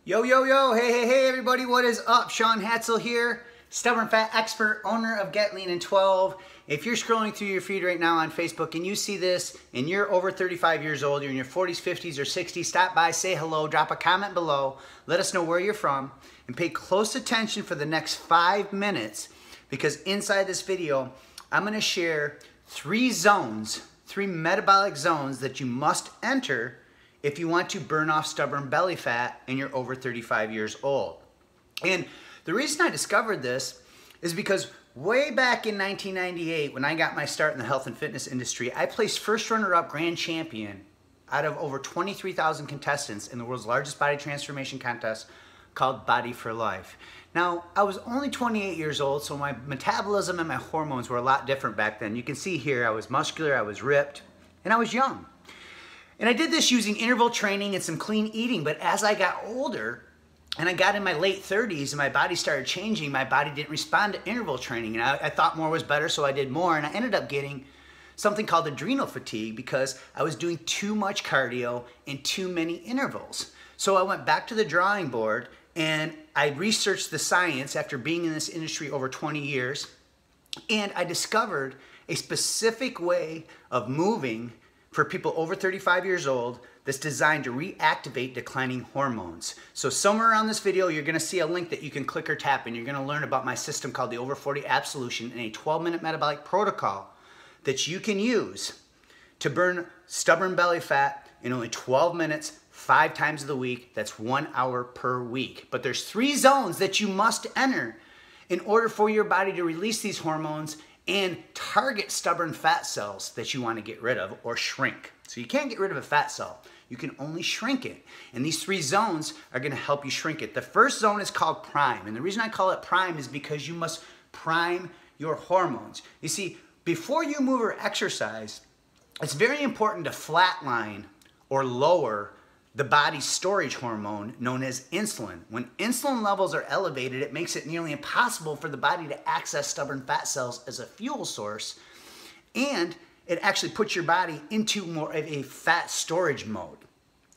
Yo, yo, yo, hey everybody, what is up? Sean Hatzel here, stubborn fat expert, owner of Get Lean in 12. If you're scrolling through your feed right now on Facebook and you see this and you're over 35 years old, you're in your 40s, 50s, or 60s, stop by, say hello, drop a comment below, let us know where you're from, and pay close attention for the next 5 minutes because inside this video, I'm gonna share three metabolic zones that you must enter if you want to burn off stubborn belly fat and you're over 35 years old. And the reason I discovered this is because way back in 1998, when I got my start in the health and fitness industry, I placed first runner-up grand champion out of over 23,000 contestants in the world's largest body transformation contest called Body for Life. Now, I was only 28 years old, so my metabolism and my hormones were a lot different back then. You can see here, I was muscular, I was ripped, and I was young. And I did this using interval training and some clean eating, but as I got older and I got in my late 30s and my body started changing, my body didn't respond to interval training. And I thought more was better, so I did more. And I ended up getting something called adrenal fatigue because I was doing too much cardio and too many intervals. So I went back to the drawing board and I researched the science after being in this industry over 20 years. And I discovered a specific way of moving for people over 35 years old that's designed to reactivate declining hormones. So somewhere around this video, you're gonna see a link that you can click or tap and you're gonna learn about my system called the Over 40 Absolution and a 12-minute metabolic protocol that you can use to burn stubborn belly fat in only 12 minutes, 5 times of the week. That's 1 hour per week. But there's 3 zones that you must enter in order for your body to release these hormones and target stubborn fat cells that you want to get rid of or shrink. So you can't get rid of a fat cell. You can only shrink it. And these 3 zones are going to help you shrink it. The first zone is called prime. And the reason I call it prime is because you must prime your hormones. You see, before you move or exercise, it's very important to flatline or lower the body's storage hormone known as insulin. When insulin levels are elevated, it makes it nearly impossible for the body to access stubborn fat cells as a fuel source, and it actually puts your body into more of a fat storage mode.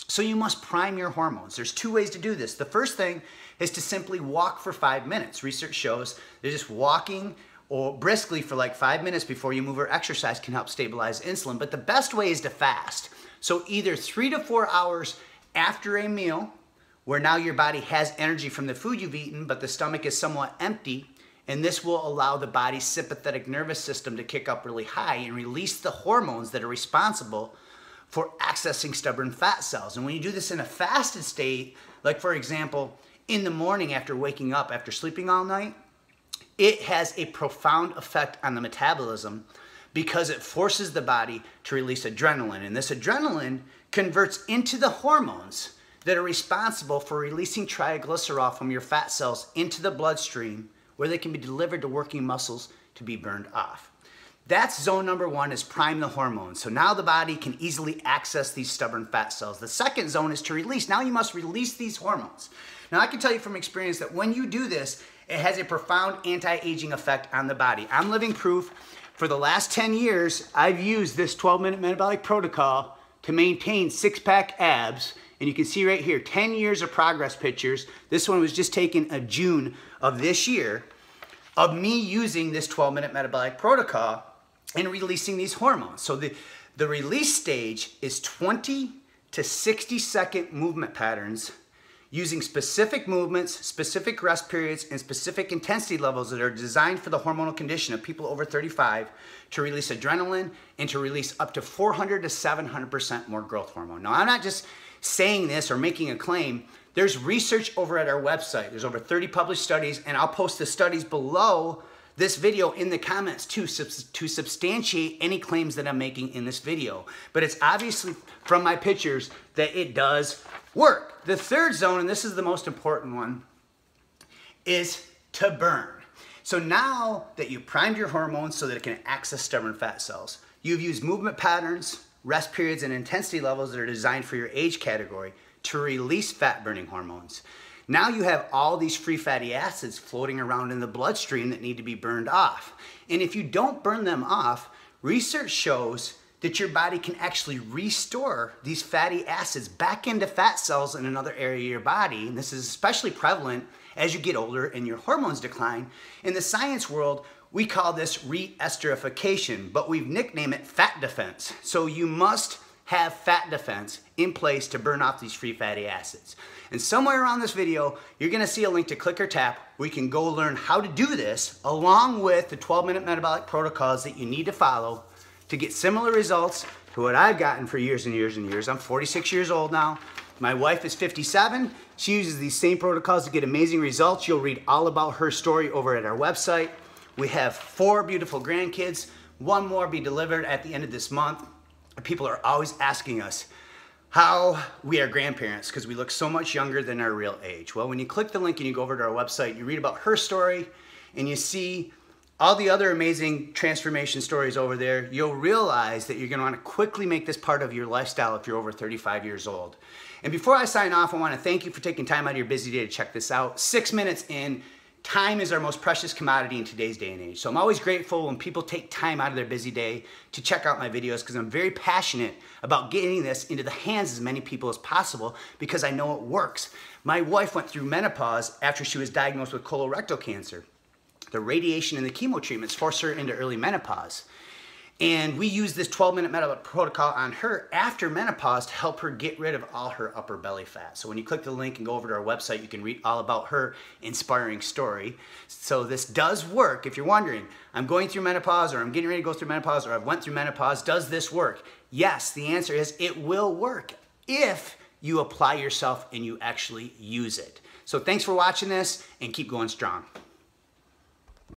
So you must prime your hormones. There's 2 ways to do this. The first thing is to simply walk for 5 minutes. Research shows that just walking or briskly for like 5 minutes before you move or exercise can help stabilize insulin. But the best way is to fast. So either 3 to 4 hours after a meal, where now your body has energy from the food you've eaten, but the stomach is somewhat empty, and this will allow the body's sympathetic nervous system to kick up really high and release the hormones that are responsible for accessing stubborn fat cells. And when you do this in a fasted state, like for example, in the morning after waking up, after sleeping all night, it has a profound effect on the metabolism because it forces the body to release adrenaline. And this adrenaline converts into the hormones that are responsible for releasing triglycerol from your fat cells into the bloodstream where they can be delivered to working muscles to be burned off. That's zone number 1, is prime the hormones. So now the body can easily access these stubborn fat cells. The second zone is to release. Now you must release these hormones. Now I can tell you from experience that when you do this, it has a profound anti-aging effect on the body. I'm living proof. For the last 10 years, I've used this 12-minute metabolic protocol to maintain 6-pack abs. And you can see right here, 10 years of progress pictures. This one was just taken in June of this year of me using this 12-minute metabolic protocol and releasing these hormones. So the release stage is 20 to 60-second movement patterns using specific movements, specific rest periods, and specific intensity levels that are designed for the hormonal condition of people over 35 to release adrenaline and to release up to 400 to 700% more growth hormone. Now, I'm not just saying this or making a claim. There's research over at our website. There's over 30 published studies, and I'll post the studies below this video in the comments to substantiate any claims that I'm making in this video. But it's obviously from my pictures that it does work. The third zone, and this is the most important one, is to burn. So now that you primed your hormones so that it can access stubborn fat cells, you've used movement patterns, rest periods, and intensity levels that are designed for your age category to release fat-burning hormones. Now you have all these free fatty acids floating around in the bloodstream that need to be burned off. And if you don't burn them off, research shows that your body can actually restore these fatty acids back into fat cells in another area of your body. And this is especially prevalent as you get older and your hormones decline. In the science world, we call this re-esterification, but we've nicknamed it fat defense. So you must have fat defense in place to burn off these free fatty acids. And somewhere around this video, you're gonna see a link to click or tap where you can go learn how to do this along with the 12-minute metabolic protocols that you need to follow to get similar results to what I've gotten for years and years and years. I'm 46 years old now. My wife is 57. She uses these same protocols to get amazing results. You'll read all about her story over at our website. We have 4 beautiful grandkids. 1 more be delivered at the end of this month. People are always asking us how we are grandparents because we look so much younger than our real age. Well, when you click the link and you go over to our website, you read about her story and you see all the other amazing transformation stories over there, you'll realize that you're gonna wanna quickly make this part of your lifestyle if you're over 35 years old. And before I sign off, I wanna thank you for taking time out of your busy day to check this out. 6 minutes in, time is our most precious commodity in today's day and age. So I'm always grateful when people take time out of their busy day to check out my videos because I'm very passionate about getting this into the hands of as many people as possible because I know it works. My wife went through menopause after she was diagnosed with colorectal cancer. The radiation and the chemo treatments forced her into early menopause. And we used this 12-minute metabolic protocol on her after menopause to help her get rid of all her upper belly fat. So when you click the link and go over to our website, you can read all about her inspiring story. So this does work. If you're wondering, I'm going through menopause or I'm getting ready to go through menopause or I've went through menopause, does this work? Yes, the answer is it will work if you apply yourself and you actually use it. So thanks for watching this and keep going strong.